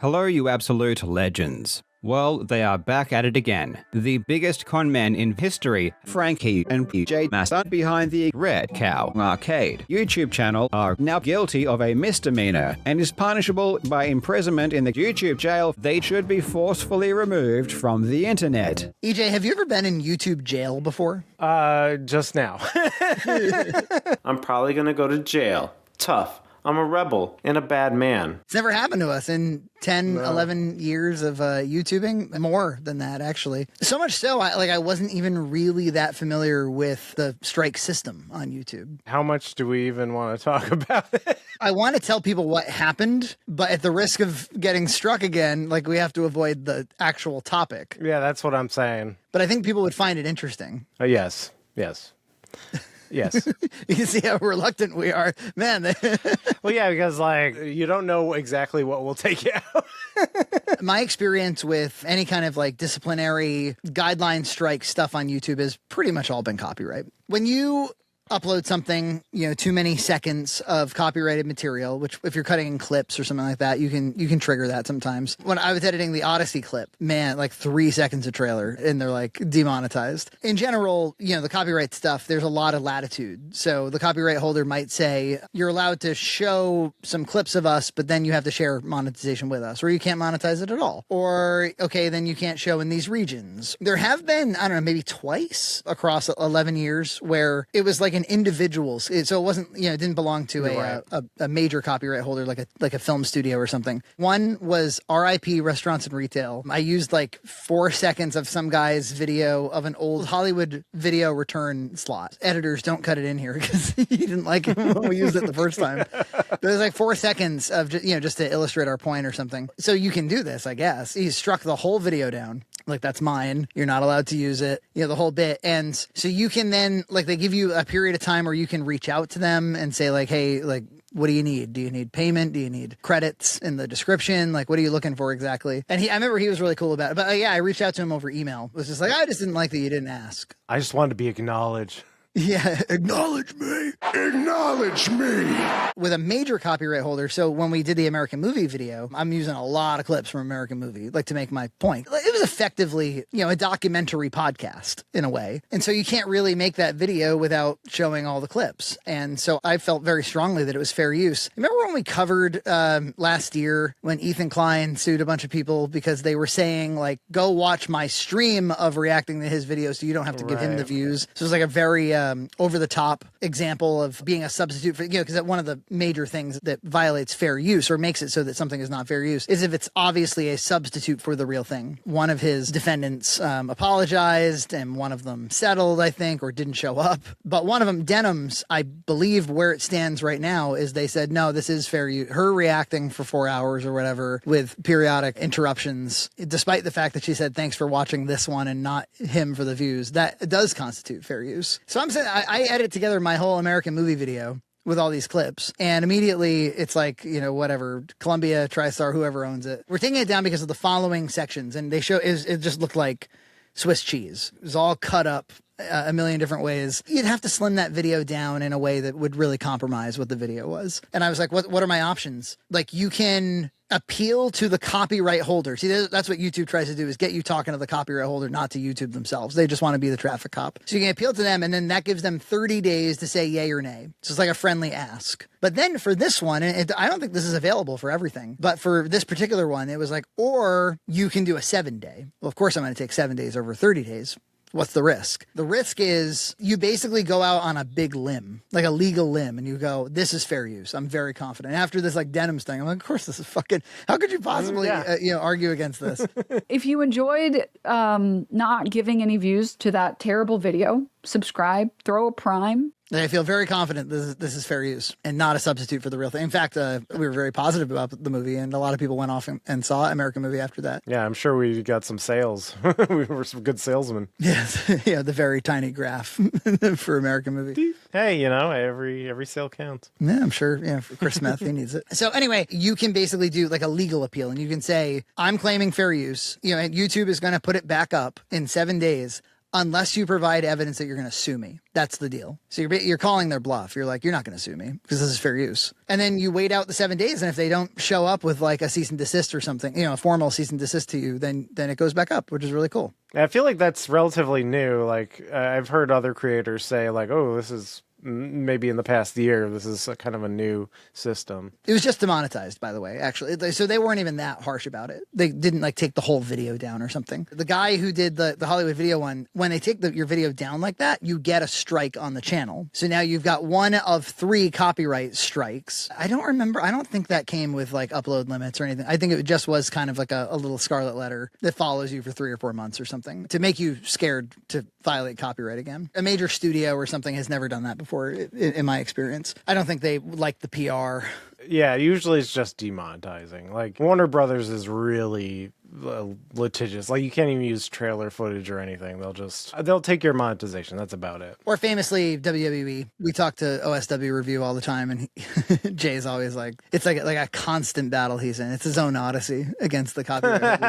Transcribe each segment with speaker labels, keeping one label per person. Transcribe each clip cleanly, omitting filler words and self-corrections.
Speaker 1: Hello, you absolute legends. Well, they are back at it again. The biggest con men in history, Frankie and PJ Masson behind the Red Cow Arcade YouTube channel, are now guilty of a misdemeanor and is punishable by imprisonment in the YouTube jail. They should be forcefully removed from the internet.
Speaker 2: EJ, have you ever been in YouTube jail before?
Speaker 3: Just now.
Speaker 4: I'm probably gonna go to jail. Tough. I'm a rebel and a bad man.
Speaker 2: It's never happened to us in 10, 11 years of YouTubing. More than that, actually. So much so, I wasn't even really that familiar with the strike system on YouTube.
Speaker 3: How much do we even want to talk about it?
Speaker 2: I want to tell people what happened, but at the risk of getting struck again, we have to avoid the actual topic.
Speaker 3: Yeah, that's what I'm saying.
Speaker 2: But I think people would find it interesting.
Speaker 3: Yes. Yes. Yes.
Speaker 2: You can see how reluctant we are. Man.
Speaker 3: Well, yeah, because you don't know exactly what will take you out.
Speaker 2: My experience with any kind of disciplinary guideline strike stuff on YouTube has pretty much all been copyright. When you upload something, too many seconds of copyrighted material, which if you're cutting in clips or something like that, you can trigger that sometimes. When I was editing the Odyssey clip, man, 3 seconds of trailer and they're demonetized. In general, the copyright stuff, there's a lot of latitude. So the copyright holder might say, you're allowed to show some clips of us, but then you have to share monetization with us, or you can't monetize it at all. Or, okay, then you can't show in these regions. There have been, I don't know, maybe twice across 11 years where it was an individuals. So it wasn't, it didn't belong to a major copyright holder like a film studio or something. One was RIP Restaurants and Retail. I used 4 seconds of some guy's video of an old Hollywood video return slot. Editors, don't cut it in here because he didn't like it when we used it the first time. But it was 4 seconds of just to illustrate our point or something. So you can do this, I guess. He struck the whole video down. That's mine. You're not allowed to use it, the whole bit. And so you can then, they give you a period of time where you can reach out to them and say, hey, what do you need? Do you need payment? Do you need credits in the description? What are you looking for exactly? And I remember he was really cool about it. But I reached out to him over email. It was just I just didn't like that you didn't ask.
Speaker 3: I just wanted to be acknowledged.
Speaker 2: Yeah, acknowledge me.
Speaker 5: Acknowledge me.
Speaker 2: With a major copyright holder, so when we did the American Movie video, I'm using a lot of clips from American Movie, to make my point. It was effectively, a documentary podcast in a way. And so you can't really make that video without showing all the clips. And so I felt very strongly that it was fair use. Remember when we covered last year when Ethan Klein sued a bunch of people because they were saying, go watch my stream of reacting to his video so you don't have to give him the views. So it was a very over-the-top example of being a substitute for, because one of the major things that violates fair use or makes it so that something is not fair use is if it's obviously a substitute for the real thing. One of his defendants apologized and one of them settled, I think, or didn't show up. But one of them, Denham's, I believe where it stands right now is they said, no, this is fair use. Her reacting for 4 hours or whatever with periodic interruptions, despite the fact that she said, thanks for watching this one and not him for the views, that does constitute fair use. So I'm saying I edit together my whole American Movie video with all these clips, and immediately it's whatever, Columbia, TriStar, whoever owns it. We're taking it down because of the following sections, and they show it just looked like Swiss cheese. It was all cut up a million different ways. You'd have to slim that video down in a way that would really compromise what the video was. And I was like, what are my options? You can appeal to the copyright holder. See, that's what YouTube tries to do, is get you talking to the copyright holder, not to YouTube themselves. They just want to be the traffic cop. So you can appeal to them, and then that gives them 30 days to say yay or nay. So it's like a friendly ask. But then for this one, and I don't think this is available for everything, but for this particular one, it was or you can do a 7-day. Well, of course I'm going to take 7 days over 30 days. What's the risk? The risk is you basically go out on a big limb, a legal limb, and you go, this is fair use. I'm very confident. After this Denham's thing, I'm like, of course this is fucking, how could you possibly argue against this?
Speaker 6: If you enjoyed not giving any views to that terrible video, subscribe, throw a prime.
Speaker 2: I feel very confident this is fair use and not a substitute for the real thing. In fact, we were very positive about the movie, and a lot of people went off and saw American Movie after that.
Speaker 3: Yeah, I'm sure we got some sales. We were some good salesmen.
Speaker 2: Yes, yeah, the very tiny graph for American Movie.
Speaker 3: Hey, every sale counts.
Speaker 2: Yeah, I'm sure. Yeah, for Chris Smith, he needs it. So anyway, you can basically do a legal appeal, and you can say, I'm claiming fair use. And YouTube is going to put it back up in 7 days. unless you provide evidence that you're going to sue me. That's the deal. So you're calling their bluff. You're like, you're not going to sue me because this is fair use. And then you wait out the 7 days. And if they don't show up with like a cease and desist or something, a formal cease and desist to you, then it goes back up, which is really cool.
Speaker 3: I feel like that's relatively new. Like I've heard other creators say like, oh, this is maybe in the past year, this is a kind of a new system.
Speaker 2: It was just demonetized, by the way, actually. So they weren't even that harsh about it. They didn't like take the whole video down or something. The guy who did the Hollywood video one, when they take your video down like that, you get a strike on the channel. So now you've got 1 of 3 copyright strikes. I don't think that came with like upload limits or anything. I think it just was kind of like a little scarlet letter that follows you for 3 or 4 months or something to make you scared to violate copyright again. A major studio or something has never done that before. In my experience, I don't think they like the PR.
Speaker 3: Yeah, usually it's just demonetizing. Like Warner Brothers is really litigious. Like you can't even use trailer footage or anything. They'll take your monetization. That's about it.
Speaker 2: Or famously WWE. We talk to OSW Review all the time, and Jay's always like, it's like a constant battle he's in. It's his own odyssey against the copyright.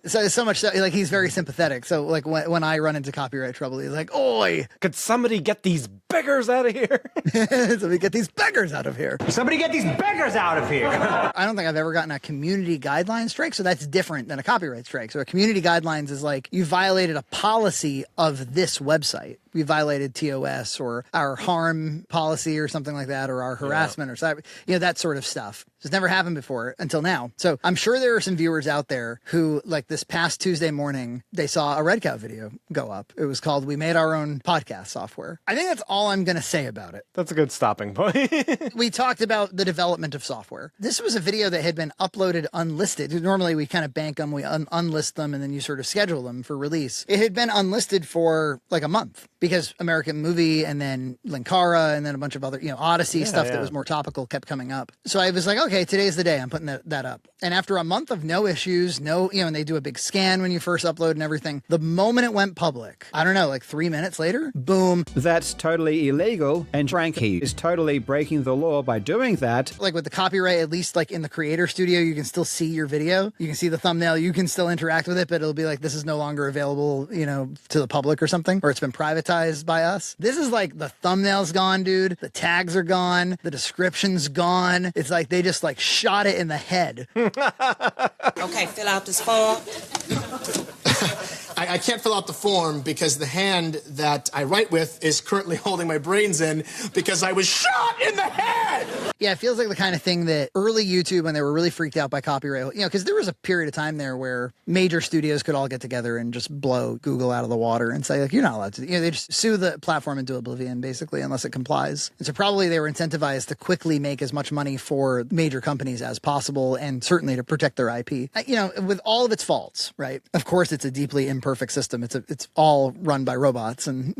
Speaker 2: so much so, like he's very sympathetic. So like when I run into copyright trouble, he's like, "Oi,
Speaker 3: could somebody get these beggars out of here?"
Speaker 2: Somebody get these beggars out of here.
Speaker 7: Somebody get these beggars out of here.
Speaker 2: I don't think I've ever gotten a community guideline strike, so that's different than a copyright strike. So a community guidelines is like you violated a policy of this website. We violated TOS or our harm policy or something like that, or our harassment or cyber, that sort of stuff. It's never happened before until now. So I'm sure there are some viewers out there who, like this past Tuesday morning, they saw a Red Cow video go up. It was called "We Made Our Own Podcast Software." I think that's all I'm going to say about it.
Speaker 3: That's a good stopping point.
Speaker 2: We talked about the development of software. This was a video that had been uploaded unlisted. Normally we kind of bank them, we unlist them, and then you sort of schedule them for release. It had been unlisted for like a month because American Movie and then Linkara and then a bunch of other, Odyssey stuff that was more topical kept coming up. So I was like, okay, today's the day. I'm putting that up. And after a month of no issues, and they do a big scan when you first upload and everything, the moment it went public, I don't know, like 3 minutes later, boom.
Speaker 1: That's totally illegal, and Frankie is totally breaking the law by doing that.
Speaker 2: Like with the copyright, at least like in the creator studio, you can still see your video. You can see the thumbnail. You can still interact with it, but it'll be like, this is no longer available, to the public or something, or it's been privatized by us. This is like the thumbnail's gone, dude. The tags are gone. The description's gone. It's like they just like shot it in the head.
Speaker 8: Okay, fill out this form.
Speaker 9: I can't fill out the form because the hand that I write with is currently holding my brains in because I was shot in the head.
Speaker 2: Yeah, it feels like the kind of thing that early YouTube, when they were really freaked out by copyright, because there was a period of time there where major studios could all get together and just blow Google out of the water and say, like, you're not allowed to, they just sue the platform into oblivion, basically, unless it complies. And so probably they were incentivized to quickly make as much money for major companies as possible and certainly to protect their IP. With all of its faults, right? Of course, it's a deeply imperfect system. It's all run by robots, and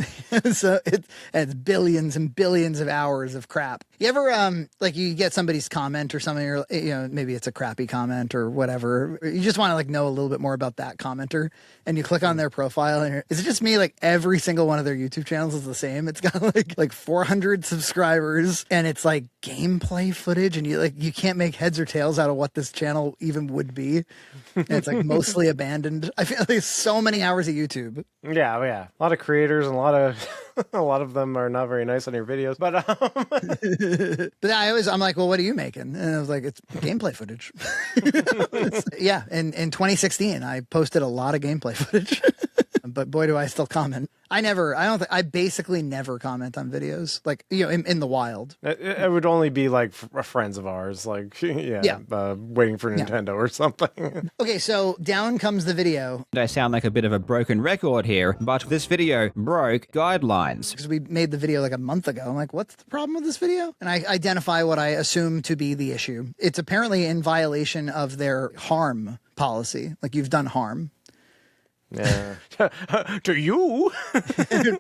Speaker 2: so it's billions and billions of hours of crap. You ever you get somebody's comment or something, or maybe it's a crappy comment or whatever. You just want to know a little bit more about that commenter, and you click on their profile, and is it just me? Like every single one of their YouTube channels is the same. It's got like 400 subscribers, and it's like gameplay footage, and you can't make heads or tails out of what this channel even would be. And it's like mostly abandoned. I feel like so many hours of YouTube.
Speaker 3: Yeah. A lot of creators and a lot of them are not very nice on your videos, but
Speaker 2: but I'm like, well, what are you making? And I was like, it's gameplay footage. Yeah. And in 2016, I posted a lot of gameplay footage. But boy, do I still comment. I basically never comment on videos, in the wild.
Speaker 3: It would only be like friends of ours, waiting for Nintendo or something.
Speaker 2: Okay, so down comes the video.
Speaker 1: I sound like a bit of a broken record here, but this video broke guidelines.
Speaker 2: Because we made the video like a month ago. I'm like, what's the problem with this video? And I identify what I assume to be the issue. It's apparently in violation of their harm policy. Like, you've done harm.
Speaker 3: Yeah. To you.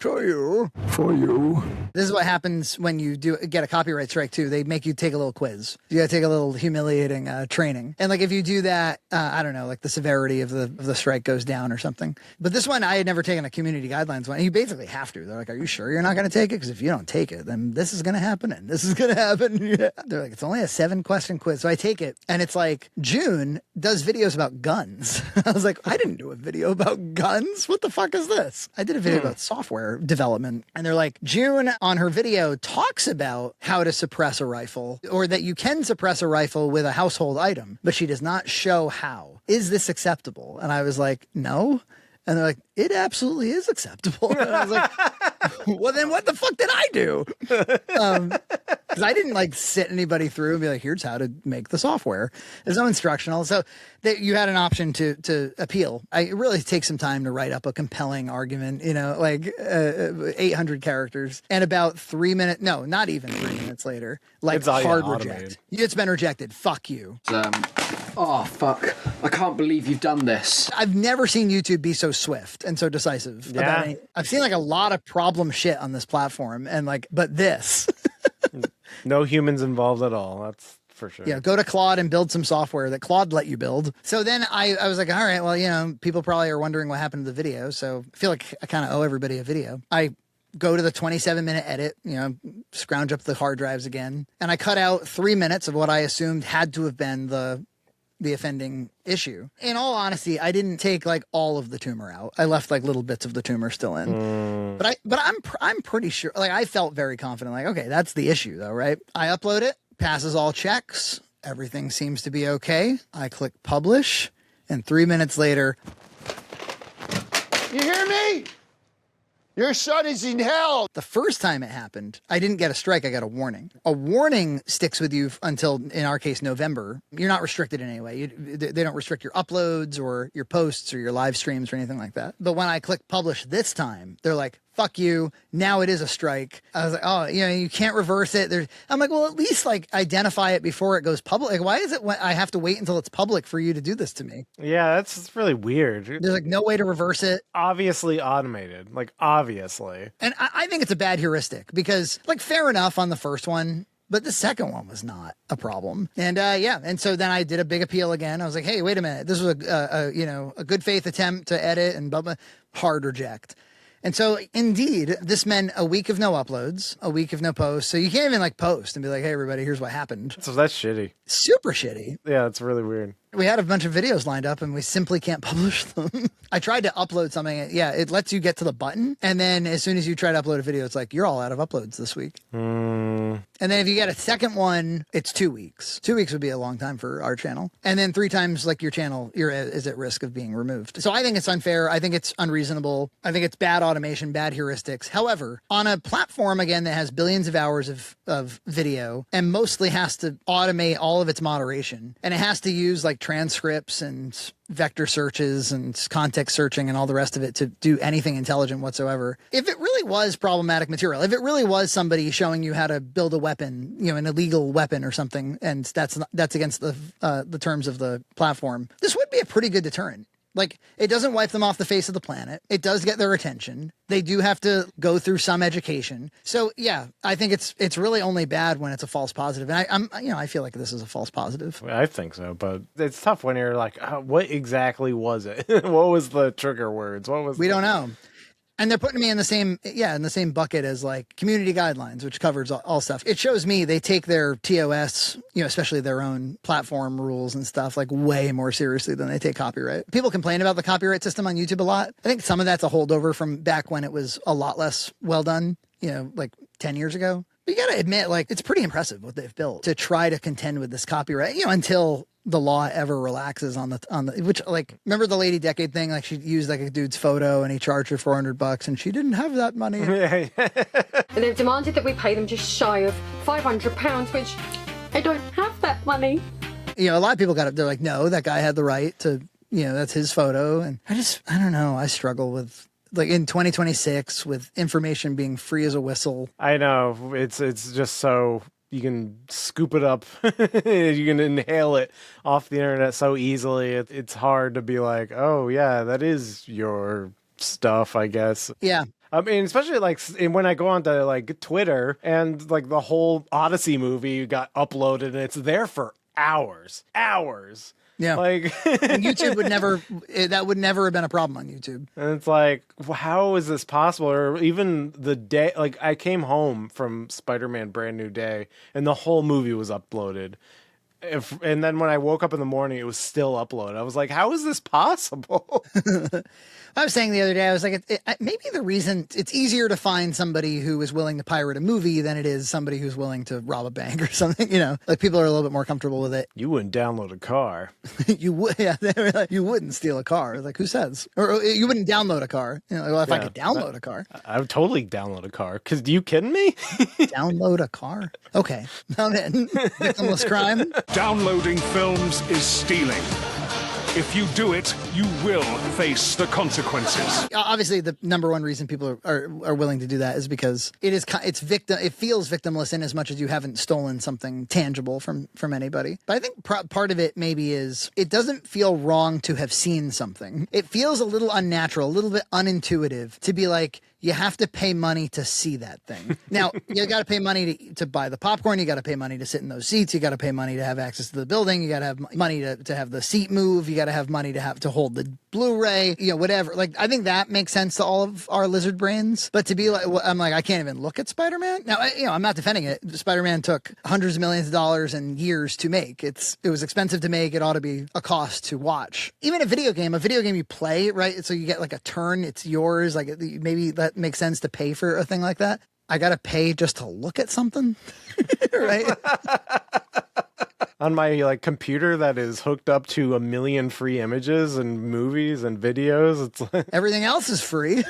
Speaker 2: To you.
Speaker 5: For you.
Speaker 2: This is what happens when you get a copyright strike too. They make you take a little quiz. You got to take a little humiliating training. And if you do that, I don't know, the severity of the strike goes down or something. But this one, I had never taken a community guidelines one. And you basically have to. They're like, are you sure you're not going to take it? Because if you don't take it, then this is going to happen and this is going to happen. Yeah. They're like, it's only a 7-question quiz. So I take it, and it's like, June does videos about guns. I was like, I didn't do a video about guns? What the fuck is this? I did a video about software development, and they're like, June on her video talks about how to suppress a rifle, or that you can suppress a rifle with a household item, but she does not show how. Is this acceptable? And I was like, no. And they're like, it absolutely is acceptable. And I was like, well, then what the fuck did I do? Because I didn't like sit anybody through and be like, here's how to make the software. There's no instructional. So you had an option to appeal. It really takes some time to write up a compelling argument, you know, like 800 characters. And about 3 minutes, no, not even 3 minutes later, like
Speaker 3: It's all,
Speaker 2: hard
Speaker 3: automated.
Speaker 2: reject. It's been rejected. Fuck you.
Speaker 10: Oh, fuck. I can't believe you've done this.
Speaker 2: I've never seen YouTube be so swift and so decisive. About I've seen like a lot of problem shit on this platform, and like, but this.
Speaker 3: No humans involved at all. That's for sure.
Speaker 2: Yeah, go to Claude and build some software that Claude let you build. So then I was like, all right, well, you know, people probably are wondering what happened to the video. So I feel like I kind of owe everybody a video. I go to the 27-minute edit, you know, scrounge up the hard drives again, and I cut out 3 minutes of what I assumed had to have been the offending issue. In all honesty, I didn't take like all of the tumor out. I left like little bits of the tumor still in. But I'm pretty sure, like, I felt very confident, like, okay, that's the issue though, right? I upload it, passes all checks, everything seems to be okay. I click publish, and 3 minutes later,
Speaker 5: You hear me? Your son is in hell.
Speaker 2: the first time it happened, I didn't get a strike, I got a warning. A warning sticks with you until, in our case, November. You're not restricted in any way. They don't restrict your uploads or your posts or your live streams or anything like that. But when I click publish this time, they're like, fuck you, now it is a strike. I was like, oh, you know, you can't reverse it. I'm like, well, at least like identify it before it goes public. Like, why is it when I have to wait until it's public for you to do this to me?
Speaker 3: Yeah, that's really weird.
Speaker 2: There's like no way to reverse it.
Speaker 3: Obviously automated. Like, obviously.
Speaker 2: And I think it's a bad heuristic because, like, fair enough on the first one, but the second one was not a problem. And and so then I did a big appeal again. I was like, hey, wait a minute. This was a good faith attempt to edit, and blah, blah, hard reject. And so, indeed, this meant a week of no uploads, a week of no posts. So you can't even like post and be like, hey, everybody, here's what happened.
Speaker 3: So that's shitty.
Speaker 2: Super shitty.
Speaker 3: Yeah, it's really weird.
Speaker 2: We had a bunch of videos lined up and we simply can't publish them. I tried to upload something. Yeah, it lets you get to the button. And then as soon as you try to upload a video, it's like, you're all out of uploads this week. And then if you get a second one, it's 2 weeks. 2 weeks would be a long time for our channel. And then 3 times like your channel is at risk of being removed. So I think it's unfair. I think it's unreasonable. I think it's bad automation, bad heuristics. However, on a platform, again, that has billions of hours of video and mostly has to automate all of its moderation, and it has to use like transcripts and vector searches and context searching and all the rest of it to do anything intelligent whatsoever. If it really was problematic material, if it really was somebody showing you how to build a weapon, you know, an illegal weapon or something, and that's against the terms of the platform, this would be a pretty good deterrent. Like, it doesn't wipe them off the face of the planet. It does get their attention. They do have to go through some education. So yeah, I think it's really only bad when it's a false positive. And I feel like this is a false positive.
Speaker 3: I think so, but it's tough when you're like, what exactly was it? What was the trigger words? We
Speaker 2: don't know. And they're putting me in the same bucket as like community guidelines, which covers all stuff. It shows me they take their TOS, you know, especially their own platform rules and stuff, like way more seriously than they take copyright. People complain about the copyright system on YouTube a lot. I think some of that's a holdover from back when it was a lot less well done, you know, like 10 years ago. But you got to admit, like, it's pretty impressive what they've built to try to contend with this copyright, you know, until the law ever relaxes on the which, like, remember the Lady Decade thing? Like, she used like a dude's photo and he charged her $400 and she didn't have that money.
Speaker 11: And they've demanded that we pay them just shy of £500, which I don't have that money.
Speaker 2: You know, a lot of people they're like, no, that guy had the right to, you know, that's his photo. And I don't know. I struggle with, like, in 2026 with information being free as a whistle.
Speaker 3: I know, it's just so you can scoop it up, you can inhale it off the internet so easily. It's hard to be like, oh yeah, that is your stuff, I guess.
Speaker 2: Yeah.
Speaker 3: I mean, especially like when I go onto like Twitter and like the whole Odyssey movie got uploaded and it's there for hours.
Speaker 2: Yeah.
Speaker 3: Like
Speaker 2: YouTube that would never have been a problem on YouTube.
Speaker 3: And it's like, how is this possible? Or even the day, like I came home from Spider-Man Brand New Day and the whole movie was uploaded. And then when I woke up in the morning, it was still uploaded. I was like, how is this possible?
Speaker 2: I was saying the other day, I was like, maybe the reason it's easier to find somebody who is willing to pirate a movie than it is somebody who's willing to rob a bank or something. You know, like people are a little bit more comfortable with it.
Speaker 3: You wouldn't download a car.
Speaker 2: You would, yeah. They were like, you wouldn't steal a car. Like, who says? Or you wouldn't download a car. You know, like, well, if I could download a car,
Speaker 3: I would totally download a car. Because, you kidding me?
Speaker 2: Download a car? Okay, I'm in. Victimless crime.
Speaker 12: Downloading films is stealing. If you do it, you will face the consequences.
Speaker 2: Obviously, the number one reason people are willing to do that is because it feels victimless in as much as you haven't stolen something tangible from anybody. But I think part of it maybe is it doesn't feel wrong to have seen something. It feels a little unnatural, a little bit unintuitive to be like, you have to pay money to see that thing. Now, you got to pay money to buy the popcorn. You got to pay money to sit in those seats. You got to pay money to have access to the building. You got to have money to have the seat move. You got to have money to hold the Blu-ray, you know, whatever. Like, I think that makes sense to all of our lizard brains. But to be like, I'm like, I can't even look at Spider-Man. Now, I'm not defending it. Spider-Man took hundreds of millions of dollars and years to make. It was expensive to make. It ought to be a cost to watch. Even a video game you play, right? So you get like a turn. It's yours. Like maybe that makes sense to pay for a thing like that. I got to pay just to look at something, right?
Speaker 3: On my computer that is hooked up to a million free images and movies and videos, it's like
Speaker 2: everything else is free.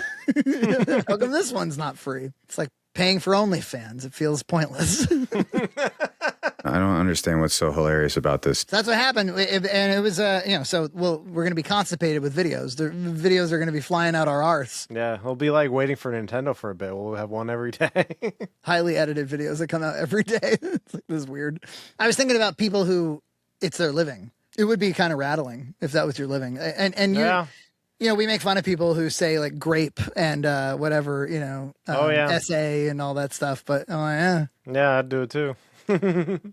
Speaker 2: How come this one's not free? It's like paying for OnlyFans. It feels pointless.
Speaker 13: I don't understand what's so hilarious about this.
Speaker 2: So that's what happened. And it was, we're going to be constipated with videos. The videos are going to be flying out our arse.
Speaker 3: Yeah, we'll be like waiting for Nintendo for a bit. We'll have one every day.
Speaker 2: Highly edited videos that come out every day. It's like, this is weird. I was thinking about people who it's their living. It would be kind of rattling if that was your living. And you,
Speaker 3: yeah.
Speaker 2: You know, we make fun of people who say like grape and whatever, essay and all that stuff. But yeah,
Speaker 3: I'd do it too.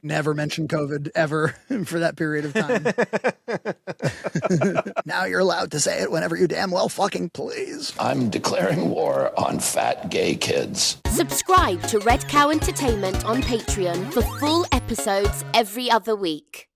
Speaker 2: Never mention COVID ever for that period of time. Now you're allowed to say it whenever you damn well fucking please.
Speaker 14: I'm declaring war on fat gay kids.
Speaker 15: Subscribe to Red Cow Entertainment on Patreon for full episodes every other week.